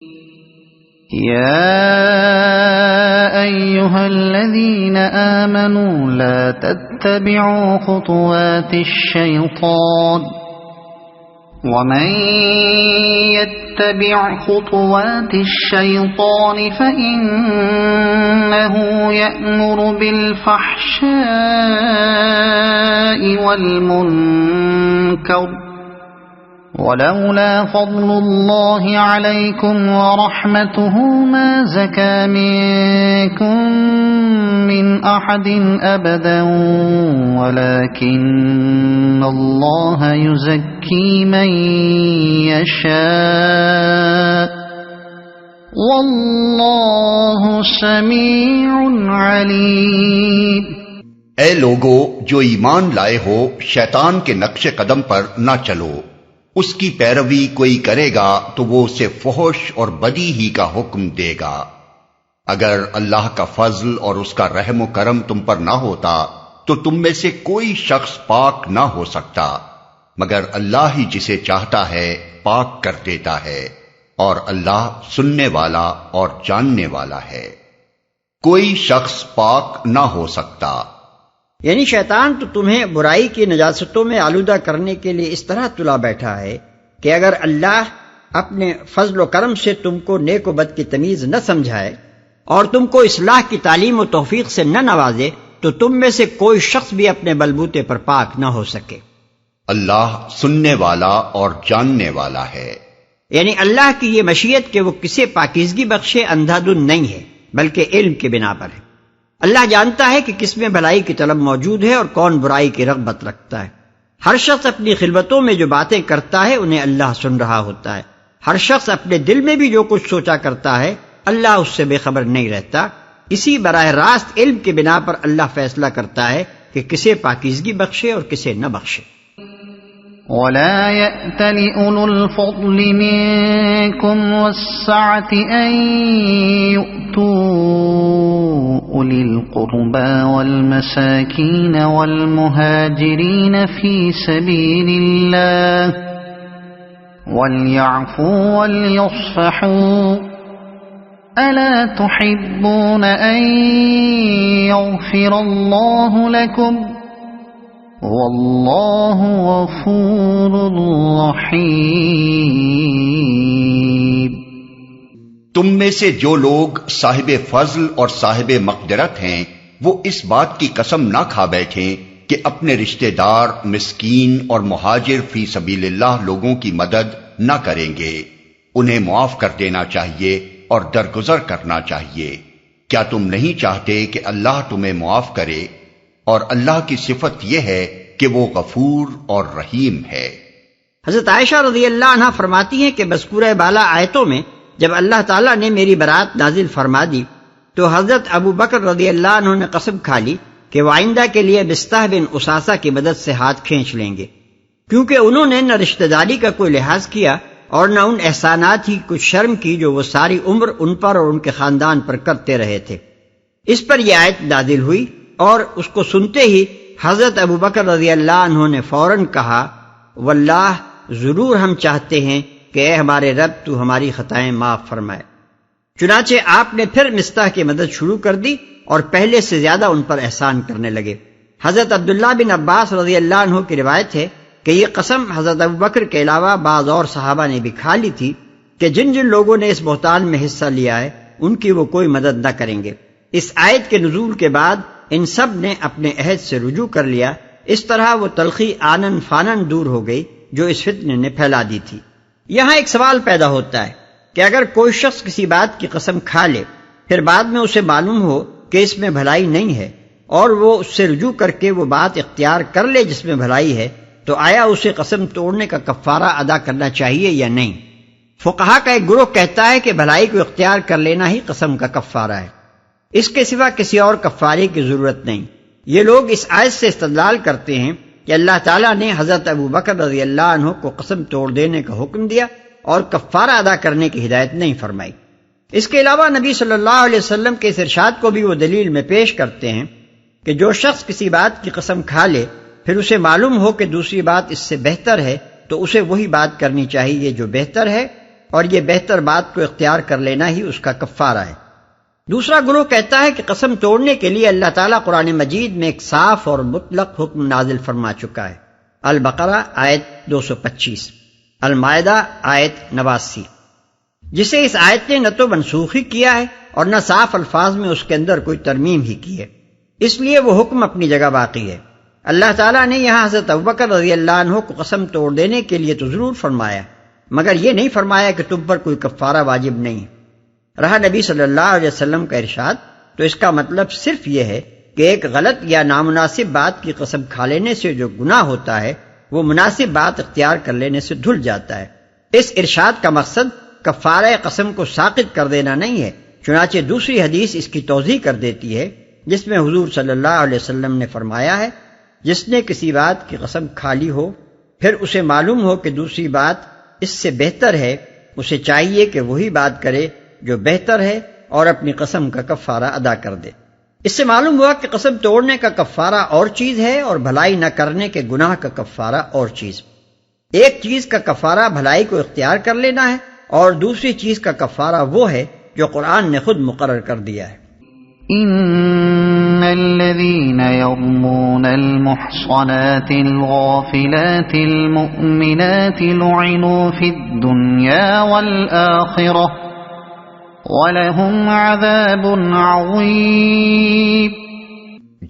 يا أيها الذين آمنوا لا تتبعوا خطوات الشيطان ومن يتبع خطوات الشيطان فإنه يأمر بالفحشاء والمنكر ولولا فضل الله عليكم ورحمته ما زكى منكم من أحد أبدا ولكن الله يزكي من يشاء والله سميع عليم۔ اے لوگو جو ایمان لائے ہو، شیطان کے نقش قدم پر نہ چلو، اس کی پیروی کوئی کرے گا تو وہ اسے فحش اور بدی ہی کا حکم دے گا۔ اگر اللہ کا فضل اور اس کا رحم و کرم تم پر نہ ہوتا تو تم میں سے کوئی شخص پاک نہ ہو سکتا، مگر اللہ ہی جسے چاہتا ہے پاک کر دیتا ہے، اور اللہ سننے والا اور جاننے والا ہے۔ کوئی شخص پاک نہ ہو سکتا، یعنی شیطان تو تمہیں برائی کی نجاستوں میں آلودہ کرنے کے لیے اس طرح تلا بیٹھا ہے کہ اگر اللہ اپنے فضل و کرم سے تم کو نیک و بد کی تمیز نہ سمجھائے اور تم کو اصلاح کی تعلیم و توفیق سے نہ نوازے تو تم میں سے کوئی شخص بھی اپنے بلبوتے پر پاک نہ ہو سکے۔ اللہ سننے والا اور جاننے والا ہے، یعنی اللہ کی یہ مشیت کہ وہ کسے پاکیزگی بخشے اندھا دھند نہیں ہے، بلکہ علم کے بنا پر ہے۔ اللہ جانتا ہے کہ کس میں بھلائی کی طلب موجود ہے اور کون برائی کی رغبت رکھتا ہے۔ ہر شخص اپنی خلوتوں میں جو باتیں کرتا ہے انہیں اللہ سن رہا ہوتا ہے۔ ہر شخص اپنے دل میں بھی جو کچھ سوچا کرتا ہے اللہ اس سے بے خبر نہیں رہتا۔ اسی براہ راست علم کے بنا پر اللہ فیصلہ کرتا ہے کہ کسے پاکیزگی بخشے اور کسے نہ بخشے۔ ولا يأتل أولو الفضل منكم والسعة أن يؤتوا أولي القربى والمساكين والمهاجرين في سبيل الله وليعفوا وليصفحوا ألا تحبون أن يغفر الله لكم واللہ غفور رحیم۔ تم میں سے جو لوگ صاحب فضل اور صاحب مقدرت ہیں وہ اس بات کی قسم نہ کھا بیٹھیں کہ اپنے رشتہ دار، مسکین اور مہاجر فی سبیل اللہ لوگوں کی مدد نہ کریں گے۔ انہیں معاف کر دینا چاہیے اور درگزر کرنا چاہیے۔ کیا تم نہیں چاہتے کہ اللہ تمہیں معاف کرے؟ اور اللہ کی صفت یہ ہے کہ وہ غفور اور رحیم ہے۔ حضرت عائشہ رضی اللہ عنہ فرماتی ہیں کہ مذکورہ بالا آیتوں میں جب اللہ تعالیٰ نے میری برات نازل فرما دی تو حضرت ابو بکر رضی اللہ عنہ نے قسم کھا لی کہ وہ آئندہ کے لیے مصطح بن اساسہ کی مدد سے ہاتھ کھینچ لیں گے، کیونکہ انہوں نے نہ رشتہ داری کا کوئی لحاظ کیا اور نہ ان احسانات ہی کچھ شرم کی جو وہ ساری عمر ان پر اور ان کے خاندان پر کرتے رہے تھے۔ اس پر یہ آیت نازل ہوئی اور اس کو سنتے ہی حضرت ابو بکر رضی اللہ عنہ نے فوراً کہا واللہ ضرور ہم چاہتے ہیں کہ اے ہمارے رب تو ہماری خطائیں معاف فرمائے۔ چنانچہ آپ نے پھر مصطح کی مدد شروع کر دی اور پہلے سے زیادہ ان پر احسان کرنے لگے۔ حضرت عبداللہ بن عباس رضی اللہ عنہ کی روایت ہے کہ یہ قسم حضرت ابو بکر کے علاوہ بعض اور صحابہ نے بھی کھا لی تھی کہ جن جن لوگوں نے اس بہتان میں حصہ لیا ہے ان کی وہ کوئی مدد نہ کریں گے۔ اس آیت کے نزول کے بعد ان سب نے اپنے عہد سے رجوع کر لیا۔ اس طرح وہ تلخی آنن فانن دور ہو گئی جو اس فتنے نے پھیلا دی تھی۔ یہاں ایک سوال پیدا ہوتا ہے کہ اگر کوئی شخص کسی بات کی قسم کھا لے پھر بعد میں اسے معلوم ہو کہ اس میں بھلائی نہیں ہے اور وہ اس سے رجوع کر کے وہ بات اختیار کر لے جس میں بھلائی ہے، تو آیا اسے قسم توڑنے کا کفارہ ادا کرنا چاہیے یا نہیں؟ فقہا کا ایک گروہ کہتا ہے کہ بھلائی کو اختیار کر لینا ہی قسم کا کفارہ ہے، اس کے سوا کسی اور کفارے کی ضرورت نہیں۔ یہ لوگ اس آیت سے استدلال کرتے ہیں کہ اللہ تعالیٰ نے حضرت ابو بکر رضی اللہ عنہ کو قسم توڑ دینے کا حکم دیا اور کفارہ ادا کرنے کی ہدایت نہیں فرمائی۔ اس کے علاوہ نبی صلی اللہ علیہ وسلم کے اس ارشاد کو بھی وہ دلیل میں پیش کرتے ہیں کہ جو شخص کسی بات کی قسم کھا لے پھر اسے معلوم ہو کہ دوسری بات اس سے بہتر ہے تو اسے وہی بات کرنی چاہیے جو بہتر ہے، اور یہ بہتر بات کو اختیار کر لینا ہی اس کا کفارہ ہے۔ دوسرا گروہ کہتا ہے کہ قسم توڑنے کے لیے اللہ تعالیٰ قرآن مجید میں ایک صاف اور مطلق حکم نازل فرما چکا ہے۔ البقرہ آیت 225، المائدہ آیت 89، جسے اس آیت نے نہ تو منسوخ ہی کیا ہے اور نہ صاف الفاظ میں اس کے اندر کوئی ترمیم ہی کی ہے، اس لیے وہ حکم اپنی جگہ باقی ہے۔ اللہ تعالیٰ نے یہاں حضرت ابوبکر رضی اللہ عنہ کو قسم توڑ دینے کے لیے تو ضرور فرمایا، مگر یہ نہیں فرمایا کہ تم پر کوئی کفارہ واجب نہیں۔ رہا نبی صلی اللہ علیہ وسلم کا ارشاد، تو اس کا مطلب صرف یہ ہے کہ ایک غلط یا نامناسب بات کی قسم کھا لینے سے جو گناہ ہوتا ہے وہ مناسب بات اختیار کر لینے سے دھل جاتا ہے۔ اس ارشاد کا مقصد کفارہ قسم کو ساقط کر دینا نہیں ہے، چنانچہ دوسری حدیث اس کی توضیح کر دیتی ہے، جس میں حضور صلی اللہ علیہ وسلم نے فرمایا ہے، جس نے کسی بات کی قسم کھا لی ہو پھر اسے معلوم ہو کہ دوسری بات اس سے بہتر ہے، اسے چاہیے کہ وہی بات کرے جو بہتر ہے اور اپنی قسم کا کفارہ ادا کر دے۔ اس سے معلوم ہوا کہ قسم توڑنے کا کفارہ اور چیز ہے اور بھلائی نہ کرنے کے گناہ کا کفارہ اور چیز۔ ایک چیز کا کفارہ بھلائی کو اختیار کر لینا ہے اور دوسری چیز کا کفارہ وہ ہے جو قرآن نے خود مقرر کر دیا ہے۔ ان الذين يرمون المحصنات الغافلات المؤمنات لعنوا في الدنيا والآخرة وَلَهُمْ عَذَابٌ عَظِيمٌ۔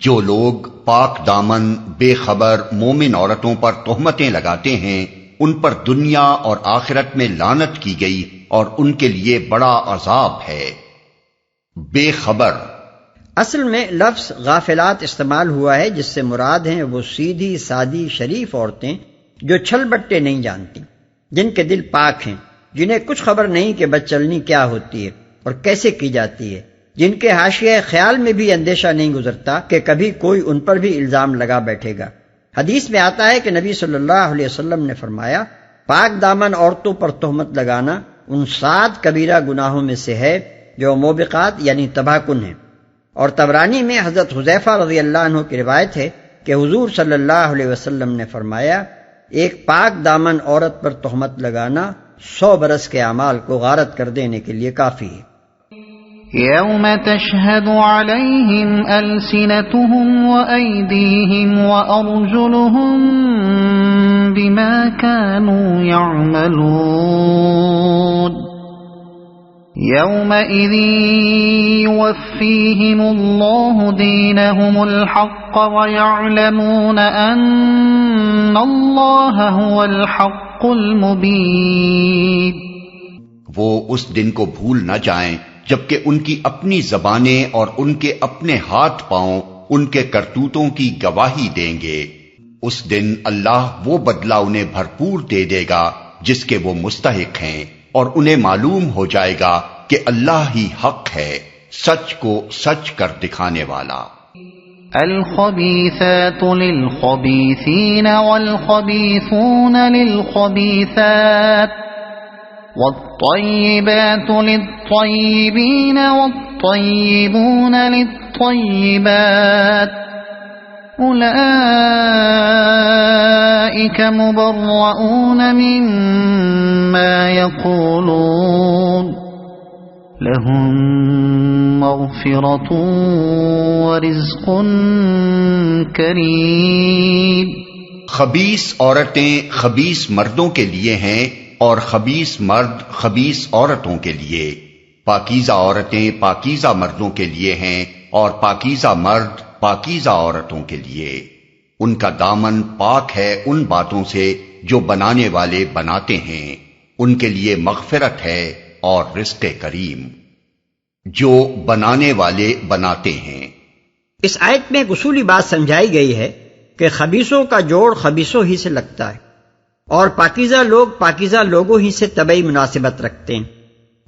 جو لوگ پاک دامن بے خبر مومن عورتوں پر تہمتیں لگاتے ہیں ان پر دنیا اور آخرت میں لعنت کی گئی اور ان کے لیے بڑا عذاب ہے۔ بے خبر اصل میں لفظ غافلات استعمال ہوا ہے، جس سے مراد ہیں وہ سیدھی سادی شریف عورتیں جو چھل بٹے نہیں جانتی، جن کے دل پاک ہیں، جنہیں کچھ خبر نہیں کہ بدچلنی کیا ہوتی ہے اور کیسے کی جاتی ہے، جن کے حاشیہ خیال میں بھی اندیشہ نہیں گزرتا کہ کبھی کوئی ان پر بھی الزام لگا بیٹھے گا۔ حدیث میں آتا ہے کہ نبی صلی اللہ علیہ وسلم نے فرمایا، پاک دامن عورتوں پر تہمت لگانا ان 7 کبیرہ گناہوں میں سے ہے جو موبقات یعنی تباہ کن ہیں۔ اور طبرانی میں حضرت حذیفہ رضی اللہ عنہ کی روایت ہے کہ حضور صلی اللہ علیہ وسلم نے فرمایا، ایک پاک دامن عورت پر تہمت لگانا 100 برس کے اعمال کو غارت کر دینے کے لیے کافی ہے۔ يوم تشهد عليهم ألسنتهم وأيديهم وأرجلهم بما كانوا يعملون يومئذ يوفيهم الله دينهم الحق ويعلمون أن الله هو الحق المبين۔ وہ اس دن کو بھول نہ جائیں جبکہ ان کی اپنی زبانیں اور ان کے اپنے ہاتھ پاؤں ان کے کرتوتوں کی گواہی دیں گے۔ اس دن اللہ وہ بدلہ انہیں بھرپور دے دے گا جس کے وہ مستحق ہیں، اور انہیں معلوم ہو جائے گا کہ اللہ ہی حق ہے، سچ کو سچ کر دکھانے والا۔ الخبيثات للخبيثين والخبيثون للخبيثات والطيبات للطيبين والطيبون للطيبات أولئك مبرؤون مما يقولون لهم مغفرة ورزق كريم۔ خبیث عورتیں خبیث مردوں کے لیے ہیں اور خبیث مرد خبیث عورتوں کے لیے۔ پاکیزہ عورتیں پاکیزہ مردوں کے لیے ہیں اور پاکیزہ مرد پاکیزہ عورتوں کے لیے۔ ان کا دامن پاک ہے ان باتوں سے جو بنانے والے بناتے ہیں، ان کے لیے مغفرت ہے اور رزق کریم۔ جو بنانے والے بناتے ہیں۔ اس آیت میں ایک اصولی بات سمجھائی گئی ہے کہ خبیثوں کا جوڑ خبیثوں ہی سے لگتا ہے اور پاکیزہ لوگ پاکیزہ لوگوں ہی سے طبعی مناسبت رکھتے ہیں۔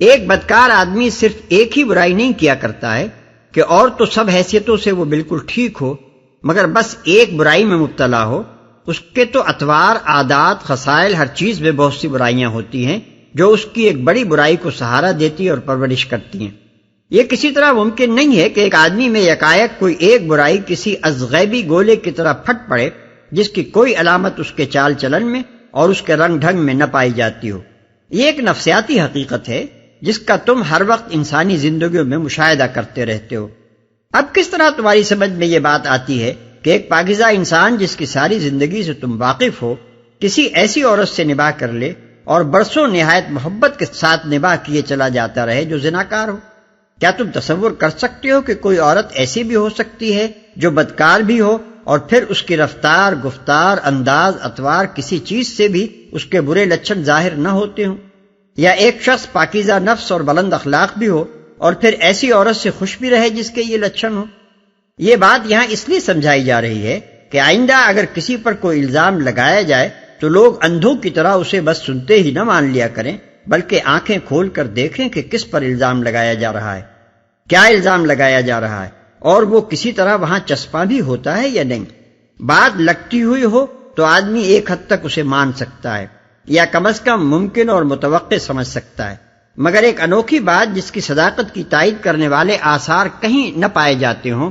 ایک بدکار آدمی صرف ایک ہی برائی نہیں کیا کرتا ہے کہ اور تو سب حیثیتوں سے وہ بالکل ٹھیک ہو، مگر بس ایک برائی میں مبتلا ہو۔ اس کے تو اطوار، عادات، خصائل، ہر چیز میں بہت سی برائیاں ہوتی ہیں جو اس کی ایک بڑی برائی کو سہارا دیتی اور پرورش کرتی ہیں۔ یہ کسی طرح ممکن نہیں ہے کہ ایک آدمی میں یکایک کوئی ایک برائی کسی ازغیبی گولے کی طرح پھٹ پڑے جس کی کوئی علامت اس کے چال چلن میں اور اس کے رنگ ڈھنگ میں نہ پائی جاتی ہو۔ یہ ایک نفسیاتی حقیقت ہے جس کا تم ہر وقت انسانی زندگیوں میں مشاہدہ کرتے رہتے ہو۔ اب کس طرح تمہاری سمجھ میں یہ بات آتی ہے کہ ایک پاکیزہ انسان جس کی ساری زندگی سے تم واقف ہو کسی ایسی عورت سے نباہ کر لے اور برسوں نہایت محبت کے ساتھ نباہ کیے چلا جاتا رہے جو زناکار ہو؟ کیا تم تصور کر سکتے ہو کہ کوئی عورت ایسی بھی ہو سکتی ہے جو بدکار بھی ہو اور پھر اس کی رفتار، گفتار، انداز، اطوار کسی چیز سے بھی اس کے برے لچھن ظاہر نہ ہوتے ہوں؟ یا ایک شخص پاکیزہ نفس اور بلند اخلاق بھی ہو اور پھر ایسی عورت سے خوش بھی رہے جس کے یہ لچھن ہو؟ یہ بات یہاں اس لیے سمجھائی جا رہی ہے کہ آئندہ اگر کسی پر کوئی الزام لگایا جائے تو لوگ اندھوں کی طرح اسے بس سنتے ہی نہ مان لیا کریں، بلکہ آنکھیں کھول کر دیکھیں کہ کس پر الزام لگایا جا رہا ہے، کیا الزام لگایا جا رہا ہے، اور وہ کسی طرح وہاں چسپاں بھی ہوتا ہے یا نہیں۔ بات لگتی ہوئی ہو تو آدمی ایک حد تک اسے مان سکتا ہے یا کم از کم ممکن اور متوقع سمجھ سکتا ہے، مگر ایک انوکھی بات جس کی صداقت کی تائید کرنے والے آثار کہیں نہ پائے جاتے ہوں،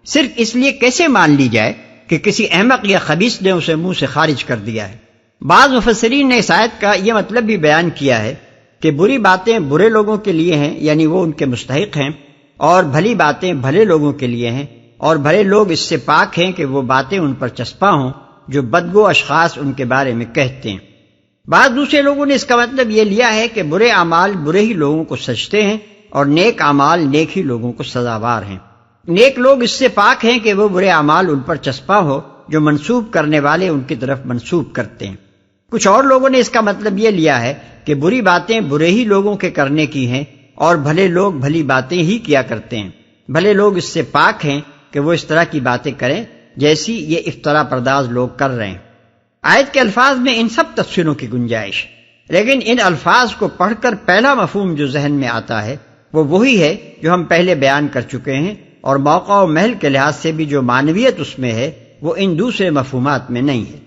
صرف اس لیے کیسے مان لی جائے کہ کسی احمق یا خبیث نے اسے منہ سے خارج کر دیا ہے؟ بعض مفسرین نے اس آیت کا یہ مطلب بھی بیان کیا ہے کہ بری باتیں برے لوگوں کے لیے ہیں، یعنی وہ ان کے مستحق ہیں، اور بھلی باتیں بھلے لوگوں کے لیے ہیں، اور بھلے لوگ اس سے پاک ہیں کہ وہ باتیں ان پر چسپاں ہوں جو بدگو اشخاص ان کے بارے میں کہتے ہیں۔ بعض دوسرے لوگوں نے اس کا مطلب یہ لیا ہے کہ برے اعمال برے ہی لوگوں کو سجتے ہیں اور نیک اعمال نیک ہی لوگوں کو سزاوار ہیں۔ نیک لوگ اس سے پاک ہیں کہ وہ برے اعمال ان پر چسپاں ہو جو منسوب کرنے والے ان کی طرف منسوب کرتے ہیں۔ کچھ اور لوگوں نے اس کا مطلب یہ لیا ہے کہ بری باتیں برے ہی لوگوں کے کرنے کی ہیں اور بھلے لوگ بھلی باتیں ہی کیا کرتے ہیں۔ بھلے لوگ اس سے پاک ہیں کہ وہ اس طرح کی باتیں کریں جیسی یہ افترا پرداز لوگ کر رہے ہیں۔ آیت کے الفاظ میں ان سب تفسیروں کی گنجائش، لیکن ان الفاظ کو پڑھ کر پہلا مفہوم جو ذہن میں آتا ہے وہ وہی ہے جو ہم پہلے بیان کر چکے ہیں، اور موقع و محل کے لحاظ سے بھی جو معنویت اس میں ہے وہ ان دوسرے مفہومات میں نہیں ہے۔